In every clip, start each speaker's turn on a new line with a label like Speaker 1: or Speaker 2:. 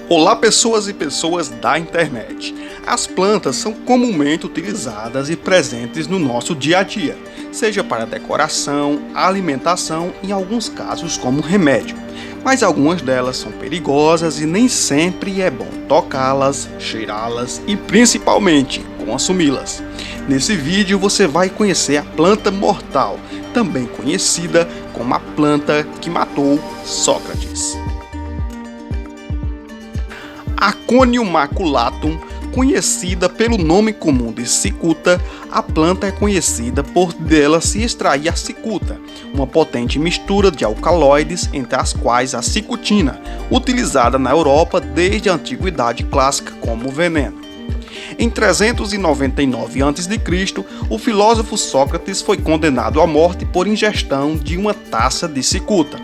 Speaker 1: Olá pessoas e pessoas da internet. As plantas são comumente utilizadas e presentes no nosso dia a dia, seja para decoração, alimentação e em alguns casos como remédio. Mas algumas delas são perigosas e nem sempre é bom tocá-las, cheirá-las e principalmente consumi-las. Nesse vídeo você vai conhecer a planta mortal, também conhecida como a planta que matou Sócrates. Aconium maculatum, conhecida pelo nome comum de cicuta, a planta é conhecida por dela se extrair a cicuta, uma potente mistura de alcaloides, entre as quais a cicutina, utilizada na Europa desde a Antiguidade Clássica como veneno. Em 399 a.C., o filósofo Sócrates foi condenado à morte por ingestão de uma taça de cicuta.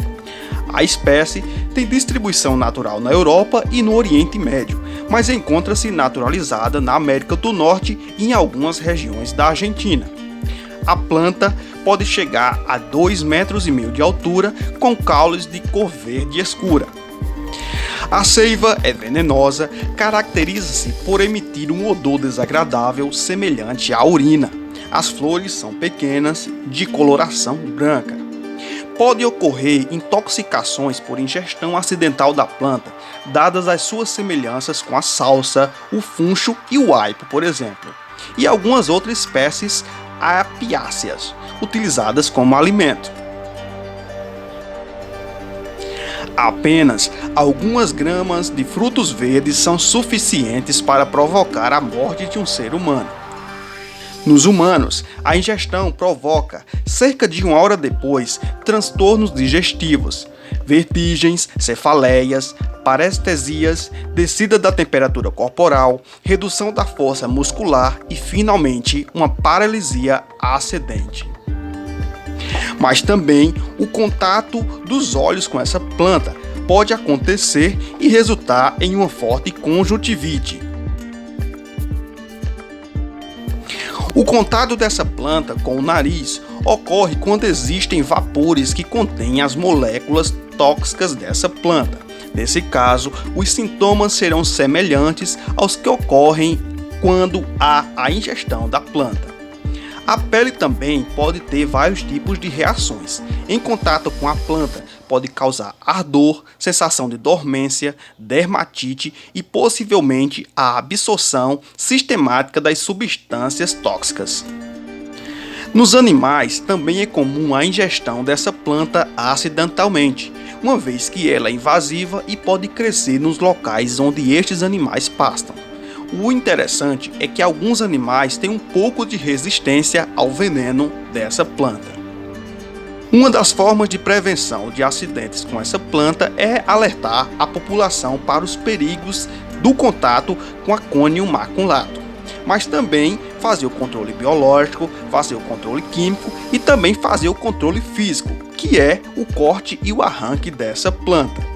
Speaker 1: A espécie tem distribuição natural na Europa e no Oriente Médio, mas encontra-se naturalizada na América do Norte e em algumas regiões da Argentina. A planta pode chegar a 2,5 metros de altura, com caules de cor verde escura. A seiva é venenosa, caracteriza-se por emitir um odor desagradável semelhante à urina. As flores são pequenas, de coloração branca. Pode ocorrer intoxicações por ingestão acidental da planta, dadas as suas semelhanças com a salsa, o funcho e o aipo, por exemplo, e algumas outras espécies apiáceas, utilizadas como alimento. Apenas algumas gramas de frutos verdes são suficientes para provocar a morte de um ser humano. Nos humanos, a ingestão provoca, cerca de 1 hora depois, transtornos digestivos, vertigens, cefaleias, parestesias, descida da temperatura corporal, redução da força muscular e, finalmente, uma paralisia ascendente. Mas também o contato dos olhos com essa planta pode acontecer e resultar em uma forte conjuntivite. O contato dessa planta com o nariz ocorre quando existem vapores que contêm as moléculas tóxicas dessa planta. Nesse caso, os sintomas serão semelhantes aos que ocorrem quando há a ingestão da planta. A pele também pode ter vários tipos de reações. Em contato com a planta, pode causar ardor, sensação de dormência, dermatite e possivelmente a absorção sistemática das substâncias tóxicas. Nos animais, também é comum a ingestão dessa planta acidentalmente, uma vez que ela é invasiva e pode crescer nos locais onde estes animais pastam. O interessante é que alguns animais têm um pouco de resistência ao veneno dessa planta. Uma das formas de prevenção de acidentes com essa planta é alertar a população para os perigos do contato com Aconium maculatum, mas também fazer o controle biológico, fazer o controle químico e também fazer o controle físico, que é o corte e o arranque dessa planta.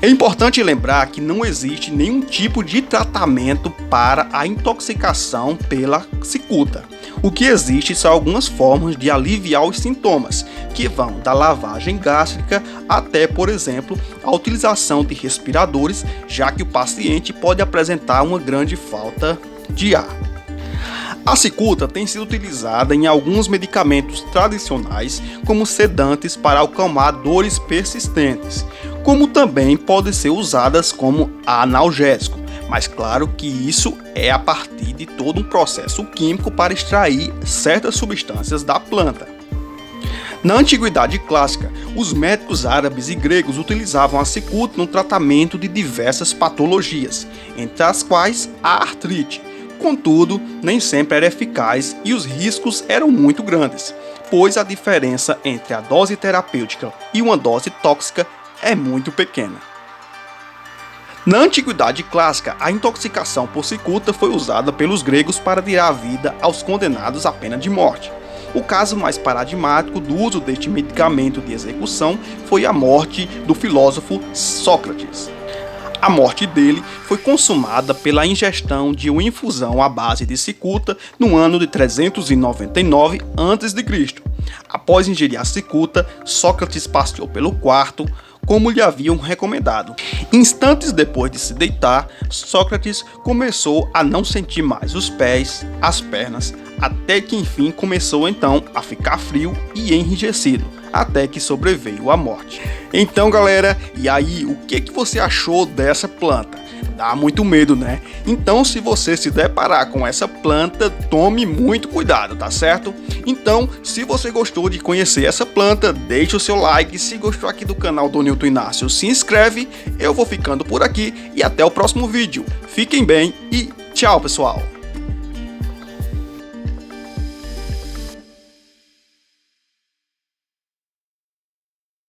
Speaker 1: É importante lembrar que não existe nenhum tipo de tratamento para a intoxicação pela cicuta. O que existe são algumas formas de aliviar os sintomas, que vão da lavagem gástrica até, por exemplo, a utilização de respiradores, já que o paciente pode apresentar uma grande falta de ar. A cicuta tem sido utilizada em alguns medicamentos tradicionais como sedantes para acalmar dores persistentes, como também podem ser usadas como analgésico, mas claro que isso é a partir de todo um processo químico para extrair certas substâncias da planta. Na Antiguidade Clássica, os médicos árabes e gregos utilizavam a cicuta no tratamento de diversas patologias, entre as quais a artrite. Contudo, nem sempre era eficaz e os riscos eram muito grandes, pois a diferença entre a dose terapêutica e uma dose tóxica é muito pequena. Na Antiguidade Clássica, a intoxicação por cicuta foi usada pelos gregos para tirar a vida aos condenados à pena de morte. O caso mais paradigmático do uso deste medicamento de execução foi a morte do filósofo Sócrates. A morte dele foi consumada pela ingestão de uma infusão à base de cicuta no ano de 399 a.C. Após ingerir a cicuta, Sócrates passeou pelo quarto, como lhe haviam recomendado. Instantes depois de se deitar, Sócrates começou a não sentir mais os pés, as pernas, até que enfim começou então a ficar frio e enrijecido, até que sobreveio a morte. Então galera, e aí, o que você achou dessa planta? Dá muito medo, né? Então se você se deparar com essa planta, tome muito cuidado, tá certo? Então, se você gostou de conhecer essa planta, deixe o seu like, se gostou aqui do canal do Newton Inácio, se inscreve, eu vou ficando por aqui e até o próximo vídeo. Fiquem bem e tchau pessoal!